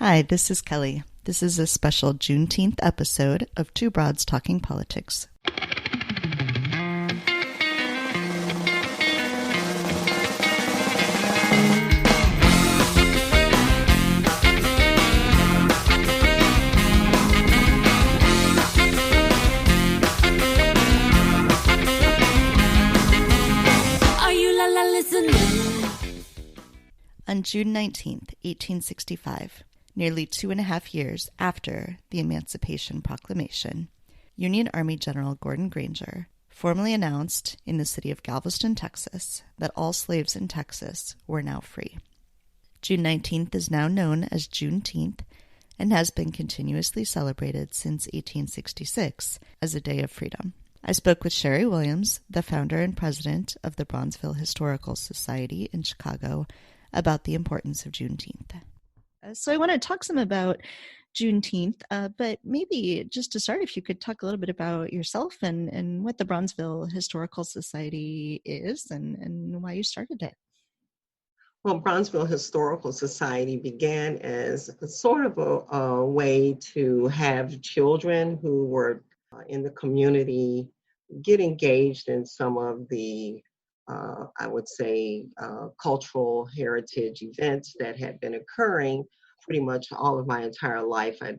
Hi, this is Kelly. This is a special Juneteenth episode of Two Broads Talking Politics. On June 19th, 1865, nearly 2.5 years after the Emancipation Proclamation, Union Army General Gordon Granger formally announced in the city of Galveston, Texas, that all slaves in Texas were now free. June 19th is now known as Juneteenth and has been continuously celebrated since 1866 as a day of freedom. I spoke with Sherry Williams, the founder and president of the Bronzeville Historical Society in Chicago, about the importance of Juneteenth. So I want to talk some about Juneteenth, but maybe just to start, if you could talk a little bit about yourself and what the Bronzeville Historical Society is and why you started it. Well, Bronzeville Historical Society began as a sort of a way to have children who were in the community get engaged in some of the cultural heritage events that had been occurring pretty much all of my entire life. I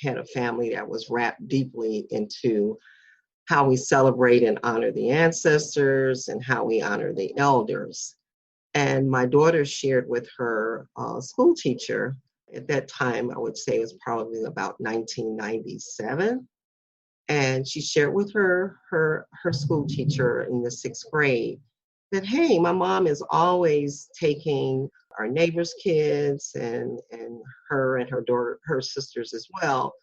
had a family that was wrapped deeply into how we celebrate and honor the ancestors and how we honor the elders. And my daughter shared with her school teacher at that time, I would say it was probably about 1997. And she shared with her school teacher in the 6th grade that, hey, my mom is always taking our neighbors' kids and her and her daughter, her sisters as well,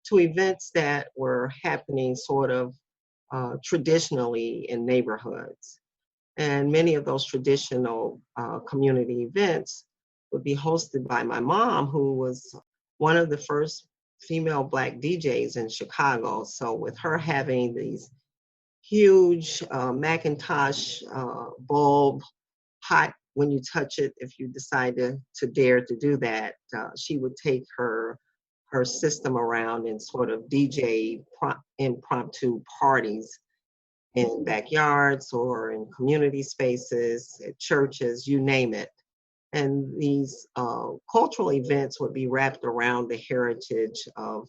to events that were happening sort of traditionally in neighborhoods. And many of those traditional community events would be hosted by my mom, who was one of the first female Black DJs in Chicago. So with her having these huge Macintosh bulb, hot when you touch it, if you decide to dare to do that, she would take her system around and sort of DJ impromptu parties in backyards or in community spaces, at churches, you name it. And these cultural events would be wrapped around the heritage of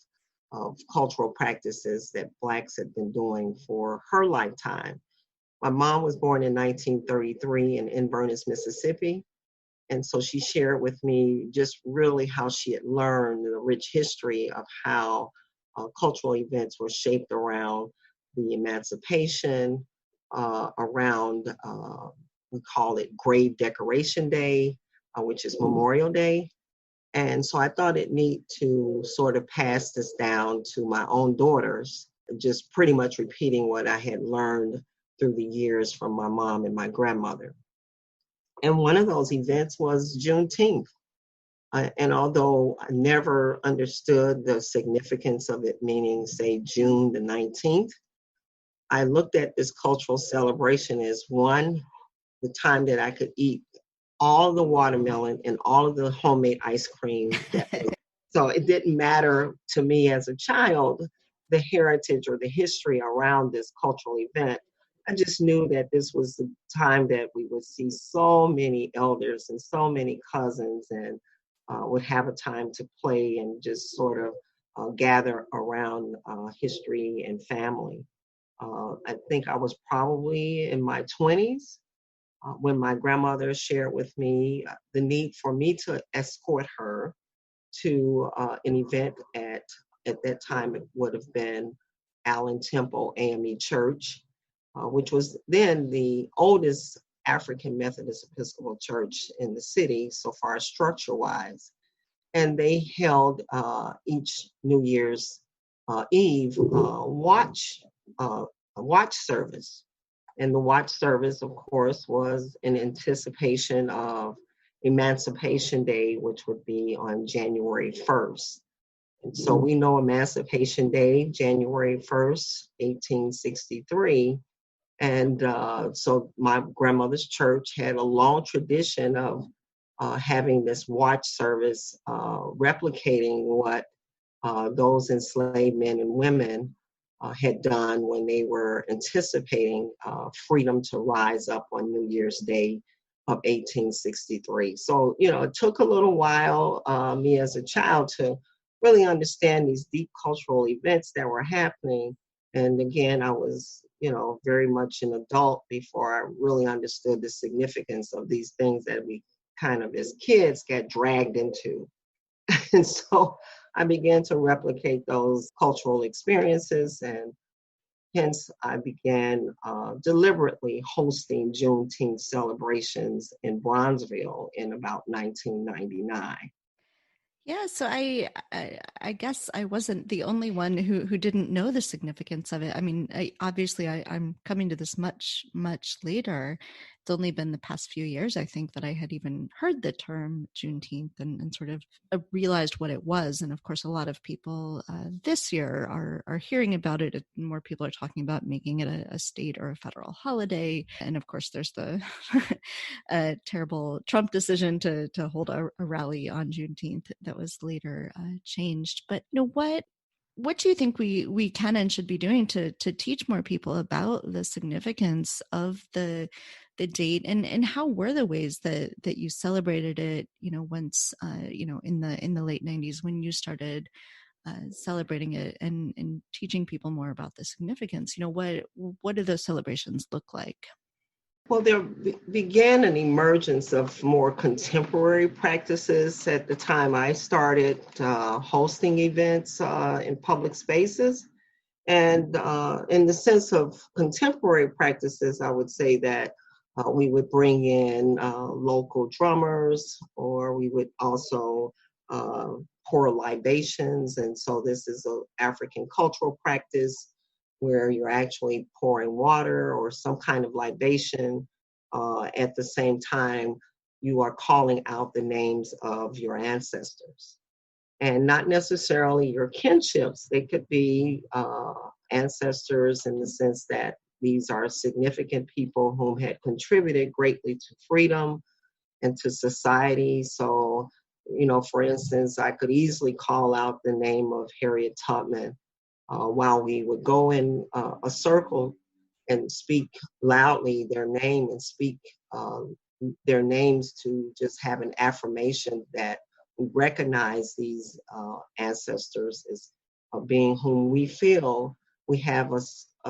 cultural practices that Blacks had been doing for her lifetime. My mom was born in 1933 in Inverness, Mississippi. And so she shared with me just really how she had learned the rich history of how cultural events were shaped around the emancipation, around, we call it Grave Decoration Day, which is Memorial Day. And so I thought it neat to sort of pass this down to my own daughters, just pretty much repeating what I had learned through the years from my mom and my grandmother. And one of those events was Juneteenth. And although I never understood the significance of it meaning, say, June the 19th, I looked at this cultural celebration as one, the time that I could eat all the watermelon and all of the homemade ice cream. So it didn't matter to me as a child, the heritage or the history around this cultural event. I just knew that this was the time that we would see so many elders and so many cousins and would have a time to play and just sort of gather around history and family. I think I was probably in my 20s when my grandmother shared with me the need for me to escort her to an event at that time it would have been Allen Temple AME Church, which was then the oldest African Methodist Episcopal church in the city, so far as structure-wise. And they held each New Year's Eve watch service. And the watch service, of course, was in anticipation of Emancipation Day, which would be on January 1st. And so we know Emancipation Day, January 1st, 1863. And so my grandmother's church had a long tradition of having this watch service replicating what those enslaved men and women had done when they were anticipating freedom to rise up on New Year's Day of 1863. So, it took a little while, me as a child, to really understand these deep cultural events that were happening. And again, I was, very much an adult before I really understood the significance of these things that we kind of, as kids, get dragged into. And so I began to replicate those cultural experiences, and hence I began deliberately hosting Juneteenth celebrations in Bronzeville in about 1999. Yeah, so I guess I wasn't the only one who didn't know the significance of it. I mean, I'm coming to this much later. It's only been the past few years, I think, that I had even heard the term Juneteenth and sort of realized what it was. And of course, a lot of people this year are hearing about it. More people are talking about making it a state or a federal holiday. And of course, there's the terrible Trump decision to hold a rally on Juneteenth that was later changed. But what do you think we can and should be doing to teach more people about the significance of the date, and how were the ways that you celebrated it, once in the late 90s when you started celebrating it and teaching people more about the significance? What do those celebrations look like? Well, there began an emergence of more contemporary practices at the time I started hosting events in public spaces. And in the sense of contemporary practices, I would say that we would bring in local drummers, or we would also pour libations. And so this is an African cultural practice where you're actually pouring water or some kind of libation. At the same time, you are calling out the names of your ancestors. And not necessarily your kinships. They could be ancestors in the sense that these are significant people whom had contributed greatly to freedom and to society. So, for instance, I could easily call out the name of Harriet Tubman while we would go in a circle and speak loudly their name and speak their names to just have an affirmation that we recognize these ancestors as being whom we feel we have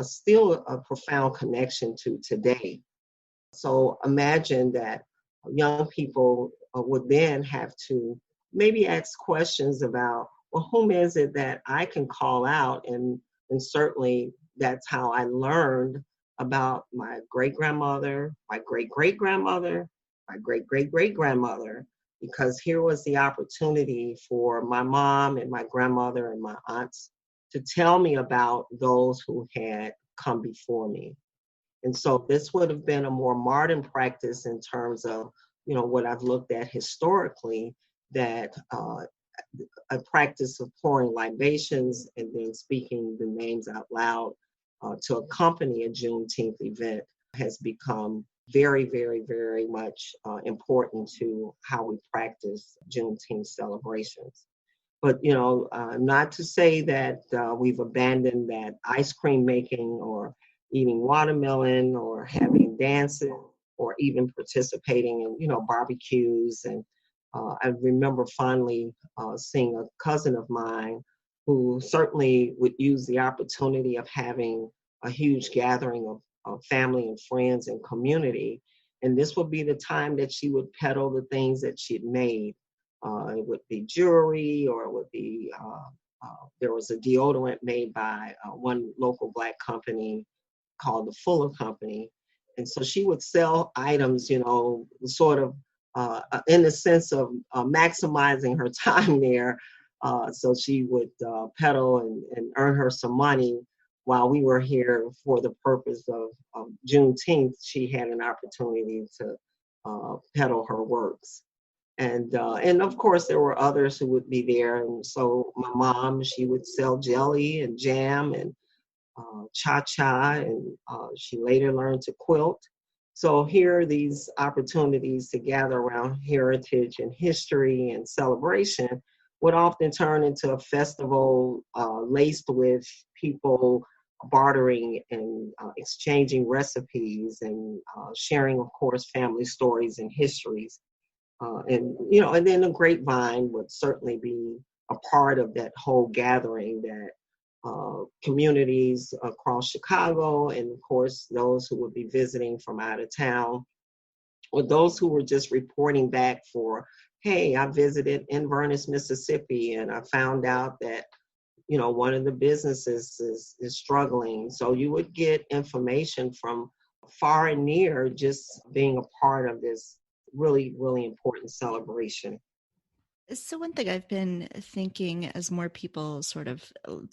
still a profound connection to today. So imagine that young people would then have to maybe ask questions about, well, whom is it that I can call out? And certainly that's how I learned about my great-grandmother, my great-great-grandmother, my great-great-great-grandmother, because here was the opportunity for my mom and my grandmother and my aunts to tell me about those who had come before me. And so this would have been a more modern practice in terms of, what I've looked at historically, that a practice of pouring libations and then speaking the names out loud to accompany a Juneteenth event has become very, very, very much important to how we practice Juneteenth celebrations. But, not to say that we've abandoned that ice cream making or eating watermelon or having dances or even participating in, barbecues. And I remember fondly seeing a cousin of mine who certainly would use the opportunity of having a huge gathering of family and friends and community. And this would be the time that she would peddle the things that she had made. It would be jewelry, or it would be, there was a deodorant made by one local Black company called the Fuller Company. And so she would sell items, sort of in the sense of maximizing her time there. So she would peddle and earn her some money while we were here for the purpose of Juneteenth. She had an opportunity to peddle her works. And of course, there were others who would be there. And so my mom, she would sell jelly and jam and cha-cha, and she later learned to quilt. So here, these opportunities to gather around heritage and history and celebration would often turn into a festival laced with people bartering and exchanging recipes and sharing, of course, family stories and histories. And then the grapevine would certainly be a part of that whole gathering that communities across Chicago, and of course, those who would be visiting from out of town, or those who were just reporting back for, hey, I visited Inverness, Mississippi, and I found out that, one of the businesses is struggling. So you would get information from far and near just being a part of this really, really important celebration. So one thing I've been thinking as more people sort of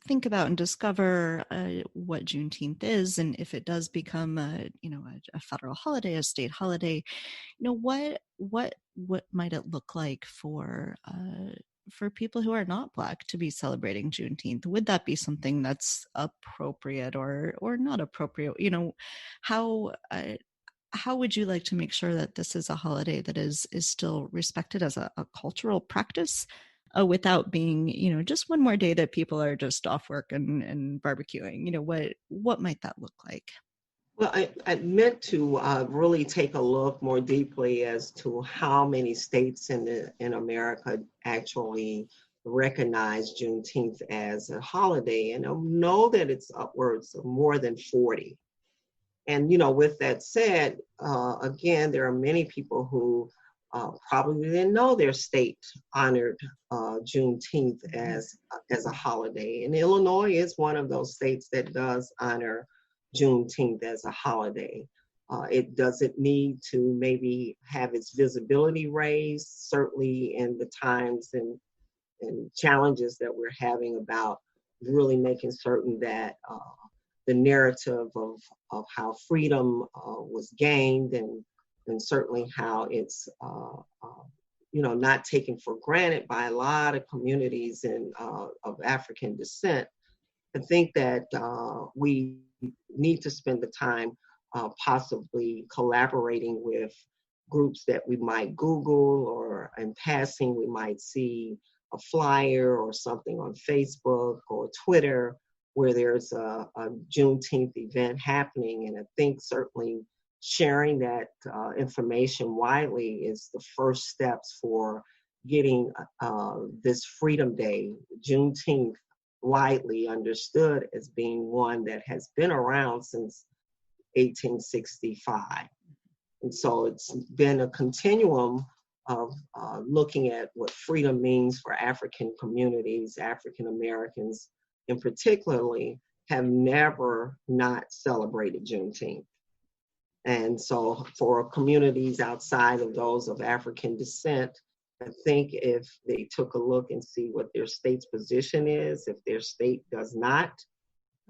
think about and discover what Juneteenth is, and if it does become a federal holiday, a state holiday, what might it look like for people who are not Black to be celebrating Juneteenth? Would that be something that's appropriate or not appropriate? How how would you like to make sure that this is a holiday that is still respected as a cultural practice, without being, just one more day that people are just off work and barbecuing? What might that look like? Well, I meant to really take a look more deeply as to how many states in America actually recognize Juneteenth as a holiday, and I know that it's upwards of more than 40. And with that said, again, there are many people who probably didn't know their state honored Juneteenth as a holiday. And Illinois is one of those states that does honor Juneteenth as a holiday. It doesn't need to maybe have its visibility raised, certainly in the times and challenges that we're having about really making certain that the narrative of how freedom was gained, and certainly how it's not taken for granted by a lot of communities of African descent. I think that we need to spend the time possibly collaborating with groups that we might Google, or in passing we might see a flyer or something on Facebook or Twitter where there's a Juneteenth event happening. And I think certainly sharing that information widely is the first steps for getting this Freedom Day, Juneteenth, widely understood as being one that has been around since 1865. And so it's been a continuum of looking at what freedom means for African communities, African Americans in particularly, have never not celebrated Juneteenth. And so for communities outside of those of African descent, I think if they took a look and see what their state's position is, if their state does not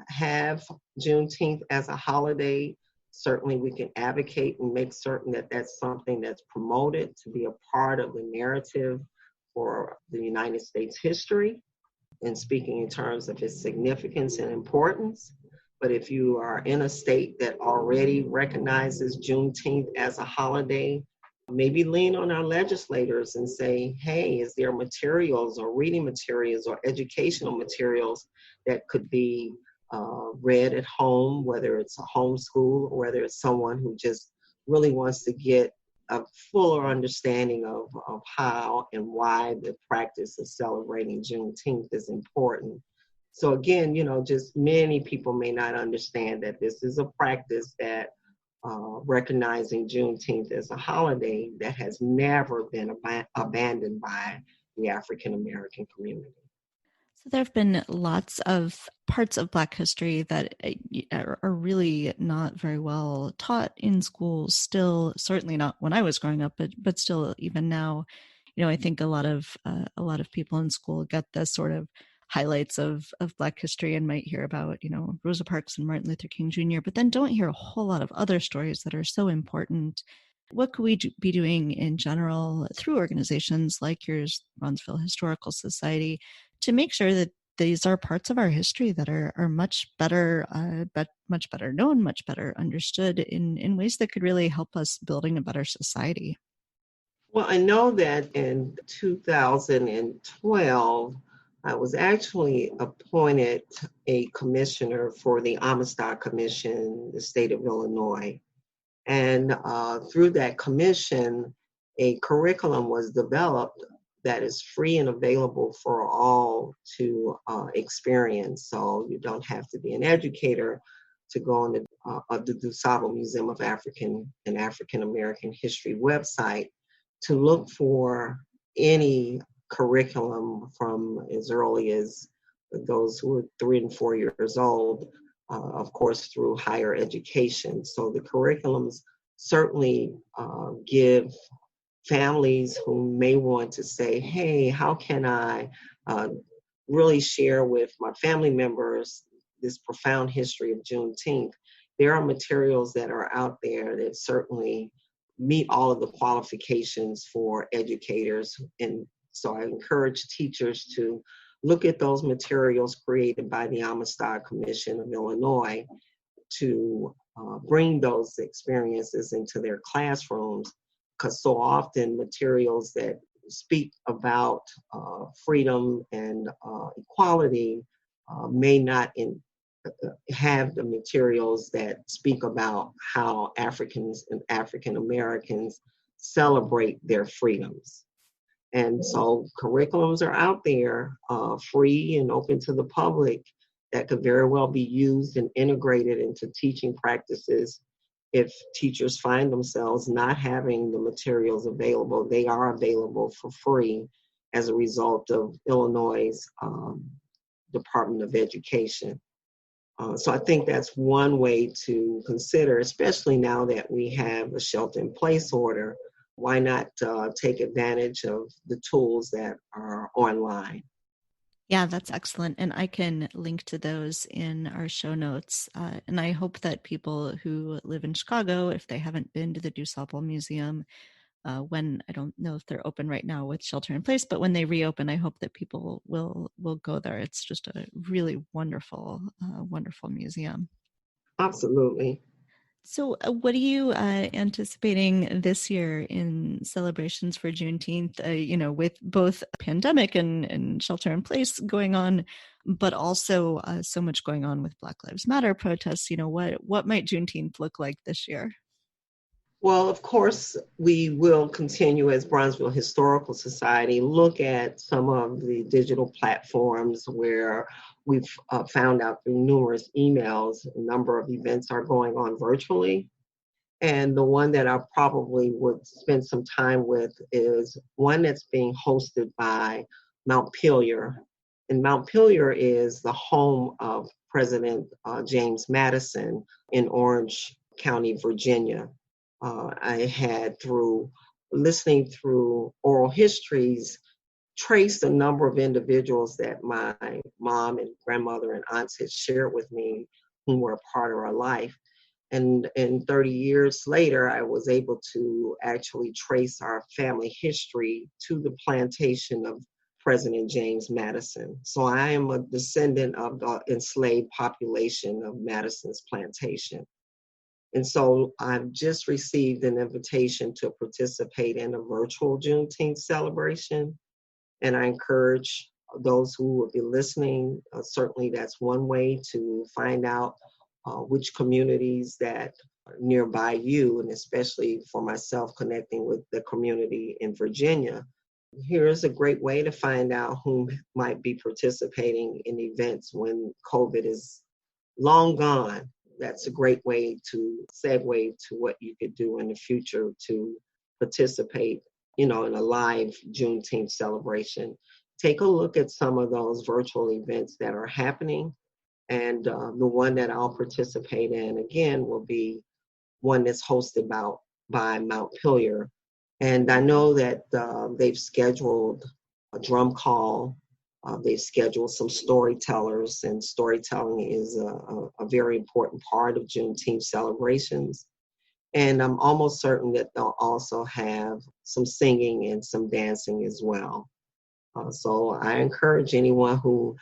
have Juneteenth as a holiday, certainly we can advocate and make certain that that's something that's promoted to be a part of the narrative for the United States history, and speaking in terms of its significance and importance. But if you are in a state that already recognizes Juneteenth as a holiday, maybe lean on our legislators and say, hey, is there materials or reading materials or educational materials that could be read at home, whether it's a homeschool or whether it's someone who just really wants to get a fuller understanding of how and why the practice of celebrating Juneteenth is important. So again, just many people may not understand that this is a practice that recognizing Juneteenth as a holiday that has never been abandoned by the African American community. So there have been lots of parts of Black history that are really not very well taught in schools still, certainly not when I was growing up, but still even now. I think a lot of people in school get the sort of highlights of Black history and might hear about, Rosa Parks and Martin Luther King Jr., but then don't hear a whole lot of other stories that are so important. What could we be doing in general through organizations like yours, Bronzeville Historical Society, to make sure that these are parts of our history that are much better, much better known, much better understood in ways that could really help us building a better society. Well, I know that in 2012, I was actually appointed a commissioner for the Amistad Commission in the state of Illinois. And through that commission, a curriculum was developed that is free and available for all to experience. So you don't have to be an educator to go on the DuSable Museum of African and African American History website to look for any curriculum from as early as those who are 3 and 4 years old, of course, through higher education. So the curriculums certainly give families who may want to say, hey, how can I really share with my family members this profound history of Juneteenth? There are materials that are out there that certainly meet all of the qualifications for educators. And so I encourage teachers to look at those materials created by the Amistad Commission of Illinois to bring those experiences into their classrooms, because so often materials that speak about freedom and equality may not have the materials that speak about how Africans and African Americans celebrate their freedoms. And so curriculums are out there, free and open to the public, that could very well be used and integrated into teaching practices. If teachers find themselves not having the materials available, they are available for free as a result of Illinois' Department of Education. So I think that's one way to consider, especially now that we have a shelter-in-place order. Why not take advantage of the tools that are online? Yeah, that's excellent. And I can link to those in our show notes. And I hope that people who live in Chicago, if they haven't been to the DuSable Museum, when I don't know if they're open right now with shelter in place, but when they reopen, I hope that people will go there. It's just a really wonderful, wonderful museum. Absolutely. So, what are you anticipating this year in celebrations for Juneteenth? With both pandemic and shelter in place going on, but also so much going on with Black Lives Matter protests. What might Juneteenth look like this year? Well, of course, we will continue as Bronzeville Historical Society, look at some of the digital platforms where we've found out through numerous emails, a number of events are going on virtually. And the one that I probably would spend some time with is one that's being hosted by Montpelier. And Montpelier is the home of President James Madison in Orange County, Virginia. I had, through listening through oral histories, traced a number of individuals that my mom and grandmother and aunts had shared with me who were a part of our life. And 30 years later, I was able to actually trace our family history to the plantation of President James Madison. So I am a descendant of the enslaved population of Madison's plantation. And so I've just received an invitation to participate in a virtual Juneteenth celebration. And I encourage those who will be listening, certainly that's one way to find out which communities that are nearby you, and especially for myself connecting with the community in Virginia. Here's a great way to find out who might be participating in events when COVID is long gone. That's a great way to segue to what you could do in the future to participate, in a live Juneteenth celebration. Take a look at some of those virtual events that are happening. And the one that I'll participate in, again, will be one that's hosted by Montpelier. And I know that they've scheduled a drum call. They've scheduled some storytellers, and storytelling is a very important part of Juneteenth celebrations. And I'm almost certain that they'll also have some singing and some dancing as well. So I encourage anyone who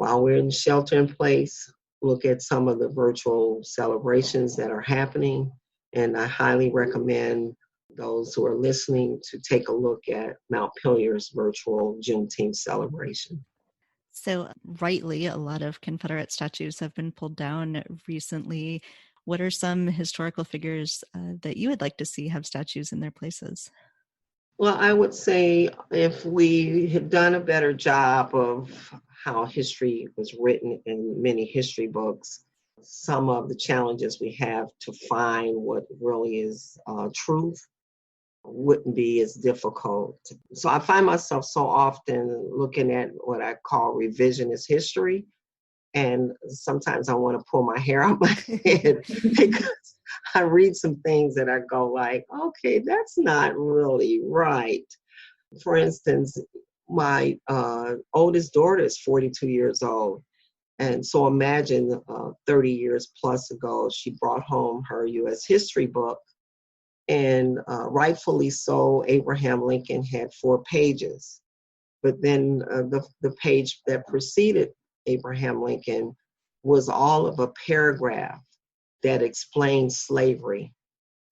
while we're in shelter in place, look at some of the virtual celebrations that are happening. And I highly recommend those who are listening to take a look at Mount Pilier's virtual Juneteenth celebration. So, rightly, a lot of Confederate statues have been pulled down recently. What are some historical figures that you would like to see have statues in their places? Well, I would say if we had done a better job of how history was written in many history books, some of the challenges we have to find what really is truth wouldn't be as difficult. So I find myself so often looking at what I call revisionist history. And sometimes I want to pull my hair out my head because I read some things that I go like, okay, that's not really right. For instance, my oldest daughter is 42 years old. And so imagine 30 years plus ago, she brought home her U.S. history book. And rightfully so, Abraham Lincoln had 4 pages. But then the page that preceded Abraham Lincoln was all of a paragraph that explained slavery.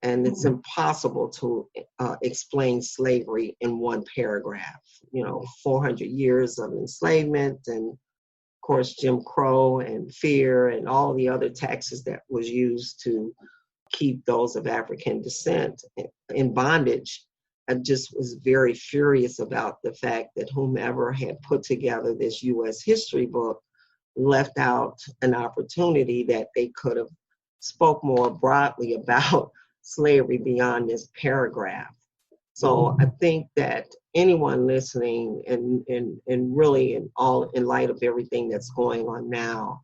And it's impossible to explain slavery in one paragraph. 400 years of enslavement and, of course, Jim Crow and fear and all the other taxes that was used to keep those of African descent in bondage. I just was very furious about the fact that whomever had put together this U.S. history book left out an opportunity that they could have spoke more broadly about slavery beyond this paragraph. So I think that anyone listening and really in light of everything that's going on now,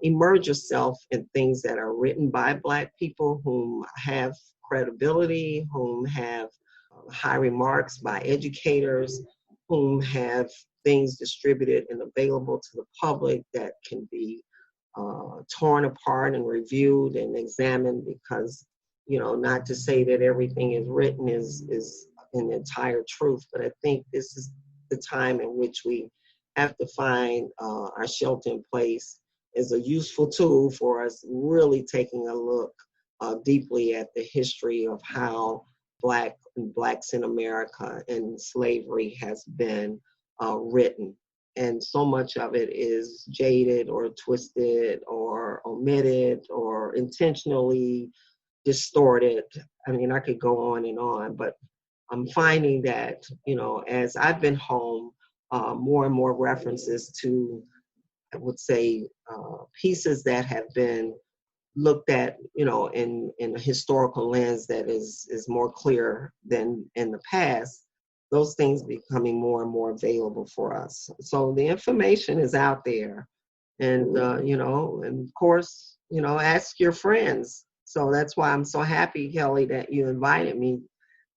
immerse yourself in things that are written by Black people whom have credibility, whom have high remarks by educators, whom have things distributed and available to the public that can be torn apart and reviewed and examined, because, not to say that everything is written is an entire truth, but I think this is the time in which we have to find our shelter in place is a useful tool for us really taking a look deeply at the history of how Blacks in America and slavery has been written. And so much of it is jaded or twisted or omitted or intentionally distorted. I mean, I could go on, but I'm finding that, as I've been home, more and more references to, I would say, pieces that have been looked at, in a historical lens that is more clear than in the past, those things becoming more and more available for us. So the information is out there. And, and of course, ask your friends. So that's why I'm so happy, Kelly, that you invited me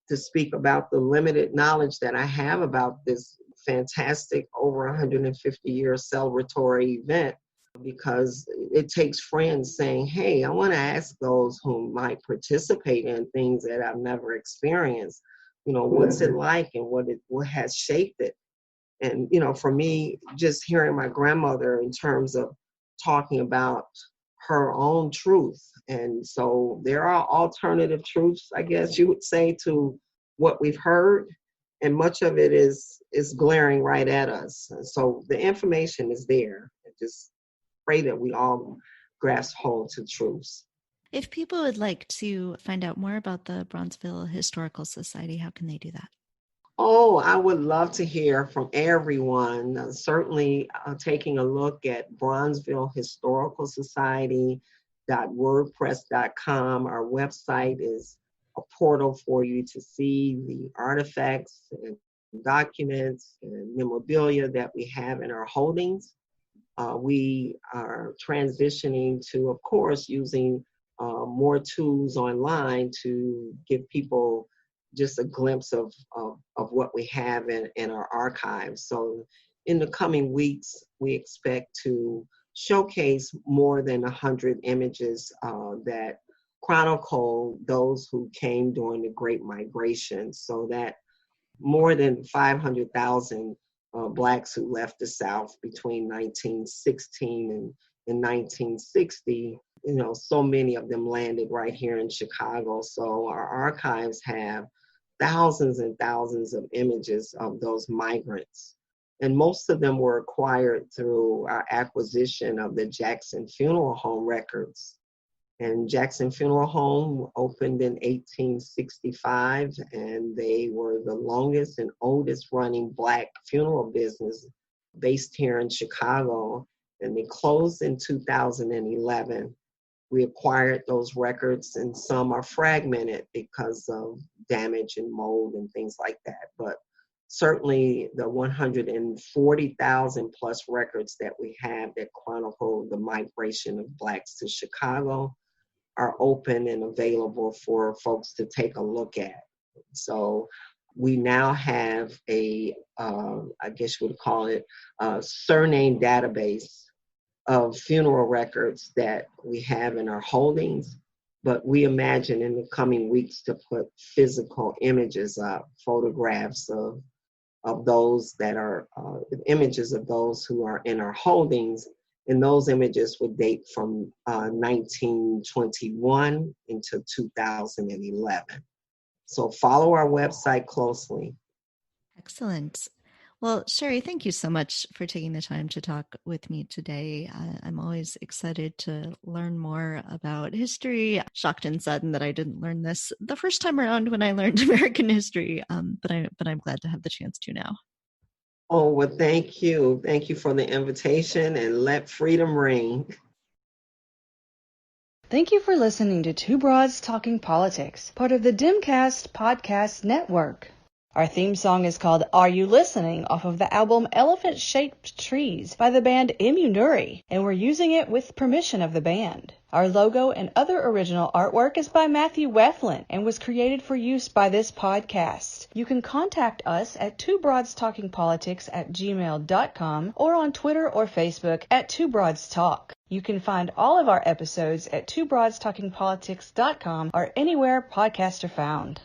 to speak about the limited knowledge that I have about this fantastic over 150-year celebratory event, because it takes friends saying, hey, I want to ask those who might participate in things that I've never experienced, what's it like and what has shaped it. And, for me, just hearing my grandmother in terms of talking about her own truth. And so there are alternative truths, I guess you would say, to what we've heard. And much of it is glaring right at us. So the information is there. I just pray that we all grasp hold to truths. If people would like to find out more about the Bronzeville Historical Society, how can they do that? Oh, I would love to hear from everyone. Certainly taking a look at Bronzeville Historical Society.wordpress.com. Our website is a portal for you to see the artifacts and documents and memorabilia that we have in our holdings. We are transitioning to, of course, using more tools online to give people just a glimpse of what we have in our archives. So in the coming weeks, we expect to showcase more than 100 images that chronicle those who came during the Great Migration, so that more than 500,000 Blacks who left the South between 1916 and 1960. So many of them landed right here in Chicago. So our archives have thousands and thousands of images of those migrants. And most of them were acquired through our acquisition of the Jackson Funeral Home records. And Jackson Funeral Home opened in 1865, and they were the longest and oldest running Black funeral business based here in Chicago. And they closed in 2011. We acquired those records, and some are fragmented because of damage and mold and things like that. But certainly the 140,000 plus records that we have that chronicle the migration of Blacks to Chicago are open and available for folks to take a look at. So we now have I guess you would call it a surname database of funeral records that we have in our holdings, but we imagine in the coming weeks to put physical images up, photographs of those that are, images of those who are in our holdings. And those images would date from 1921 into 2011. So follow our website closely. Excellent. Well, Sherry, thank you so much for taking the time to talk with me today. I'm always excited to learn more about history. Shocked and saddened that I didn't learn this the first time around when I learned American history, but I'm glad to have the chance to now. Oh, well, thank you. Thank you for the invitation, and let freedom ring. Thank you for listening to Two Broads Talking Politics, part of the Dimcast Podcast Network. Our theme song is called Are You Listening? Off of the album Elephant Shaped Trees by the band Immunuri, and we're using it with permission of the band. Our logo and other original artwork is by Matthew Weflin and was created for use by this podcast. You can contact us at twobroadstalkingpolitics@gmail.com or on Twitter or Facebook at Two Broads Talk. You can find all of our episodes at twobroadstalkingpolitics.com or anywhere podcasts are found.